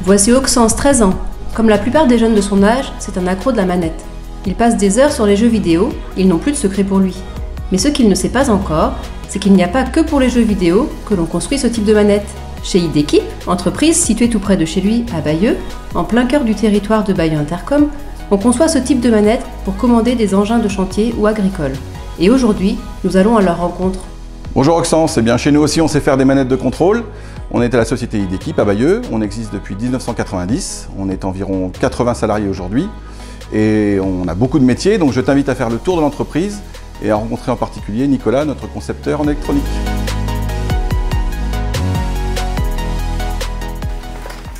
Voici Auxence, 13 ans. Comme la plupart des jeunes de son âge, c'est un accro de la manette. Il passe des heures sur les jeux vidéo, ils n'ont plus de secret pour lui. Mais ce qu'il ne sait pas encore, c'est qu'il n'y a pas que pour les jeux vidéo que l'on construit ce type de manette. Chez Idéquip, entreprise située tout près de chez lui, à Bayeux, en plein cœur du territoire de Bayeux Intercom, on conçoit ce type de manette pour commander des engins de chantier ou agricoles. Et aujourd'hui, nous allons à leur rencontre. Bonjour Auxence, eh bien chez nous aussi on sait faire des manettes de contrôle. On est à la société Idéquip à Bayeux, on existe depuis 1990, on est environ 80 salariés aujourd'hui et on a beaucoup de métiers, donc je t'invite à faire le tour de l'entreprise et à rencontrer en particulier Nicolas, notre concepteur en électronique.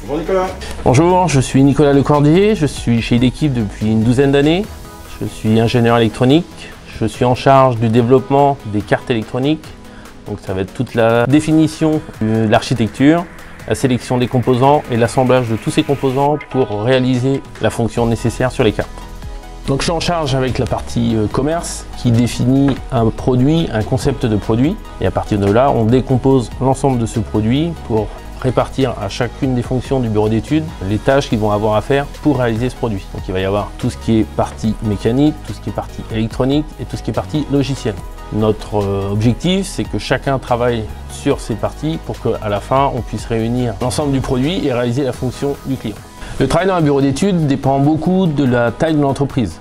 Bonjour Nicolas. Bonjour, je suis Nicolas Lecordier, je suis chez Idéquip depuis une douzaine d'années. Je suis ingénieur électronique, je suis en charge du développement des cartes électroniques. Donc ça va être toute la définition de l'architecture, la sélection des composants et l'assemblage de tous ces composants pour réaliser la fonction nécessaire sur les cartes. Donc je suis en charge avec la partie commerce qui définit un produit, un concept de produit. Et à partir de là, on décompose l'ensemble de ce produit pour répartir à chacune des fonctions du bureau d'études les tâches qu'ils vont avoir à faire pour réaliser ce produit. Donc il va y avoir tout ce qui est partie mécanique, tout ce qui est partie électronique et tout ce qui est partie logicielle. Notre objectif, c'est que chacun travaille sur ces parties pour qu'à la fin, on puisse réunir l'ensemble du produit et réaliser la fonction du client. Le travail dans un bureau d'études dépend beaucoup de la taille de l'entreprise.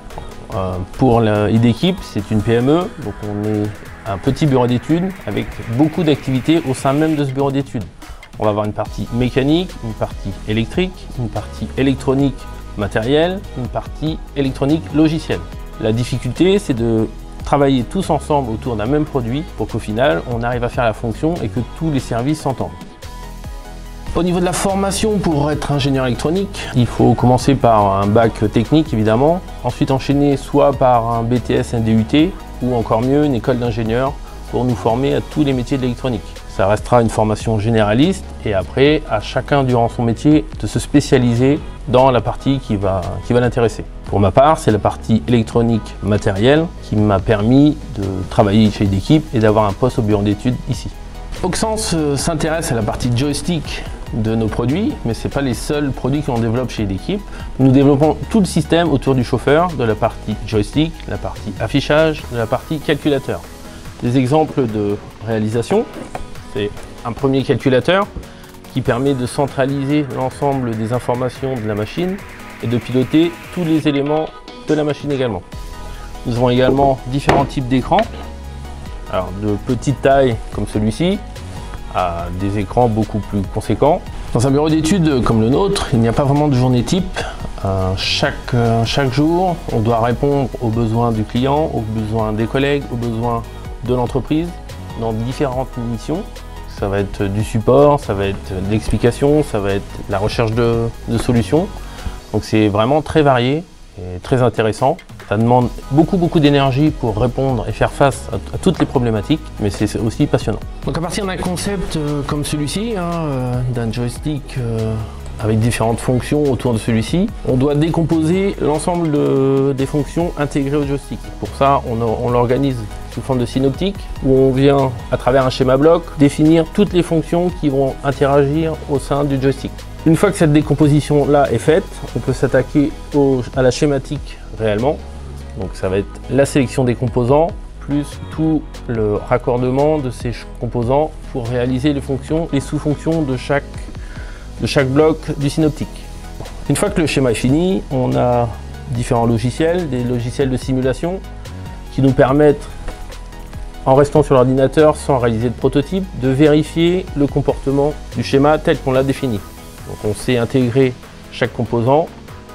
Pour Idéquip, c'est une PME, donc on est un petit bureau d'études avec beaucoup d'activités au sein même de ce bureau d'études. On va avoir une partie mécanique, une partie électrique, une partie électronique matérielle, une partie électronique logicielle. La difficulté, c'est de travailler tous ensemble autour d'un même produit pour qu'au final, on arrive à faire la fonction et que tous les services s'entendent. Au niveau de la formation pour être ingénieur électronique, il faut commencer par un bac technique évidemment, ensuite enchaîner soit par un BTS, un DUT ou encore mieux une école d'ingénieur pour nous former à tous les métiers de l'électronique. Ça restera une formation généraliste et après, à chacun durant son métier de se spécialiser dans la partie qui va l'intéresser. Pour ma part, c'est la partie électronique matérielle qui m'a permis de travailler chez Idéquip et d'avoir un poste au bureau d'études ici. Auxence s'intéresse à la partie joystick de nos produits, mais ce n'est pas les seuls produits qu'on développe chez Idéquip. Nous développons tout le système autour du chauffeur, de la partie joystick, la partie affichage, de la partie calculateur. Des exemples de réalisation. C'est un premier calculateur qui permet de centraliser l'ensemble des informations de la machine et de piloter tous les éléments de la machine également. Nous avons également différents types d'écrans, alors de petite taille comme celui-ci à des écrans beaucoup plus conséquents. Dans un bureau d'études comme le nôtre, il n'y a pas vraiment de journée type. Chaque jour, on doit répondre aux besoins du client, aux besoins des collègues, aux besoins de l'entreprise dans différentes missions. Ça va être du support, ça va être de l'explication, ça va être la recherche de solutions. Donc c'est vraiment très varié et très intéressant. Ça demande beaucoup d'énergie pour répondre et faire face à toutes les problématiques, mais c'est aussi passionnant. Donc à partir d'un concept comme celui-ci, d'un joystick avec différentes fonctions autour de celui-ci, on doit décomposer l'ensemble des fonctions intégrées au joystick. Pour ça, on l'organise sous forme de synoptique, où on vient, à travers un schéma bloc, définir toutes les fonctions qui vont interagir au sein du joystick. Une fois que cette décomposition-là est faite, on peut s'attaquer à la schématique réellement. Donc ça va être la sélection des composants, plus tout le raccordement de ces composants pour réaliser les fonctions, les sous-fonctions de chaque bloc du synoptique. Une fois que le schéma est fini, on a différents logiciels, des logiciels de simulation qui nous permettent, en restant sur l'ordinateur sans réaliser de prototype, de vérifier le comportement du schéma tel qu'on l'a défini. Donc on sait intégrer chaque composant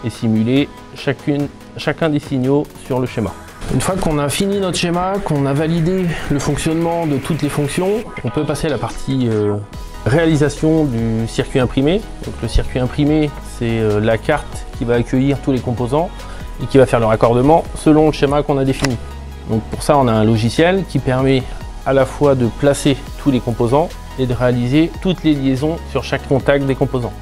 et simuler chacun des signaux sur le schéma. Une fois qu'on a fini notre schéma, qu'on a validé le fonctionnement de toutes les fonctions, on peut passer à la partie réalisation du circuit imprimé. Donc le circuit imprimé, c'est la carte qui va accueillir tous les composants et qui va faire le raccordement selon le schéma qu'on a défini. Donc pour ça, on a un logiciel qui permet à la fois de placer tous les composants et de réaliser toutes les liaisons sur chaque contact des composants.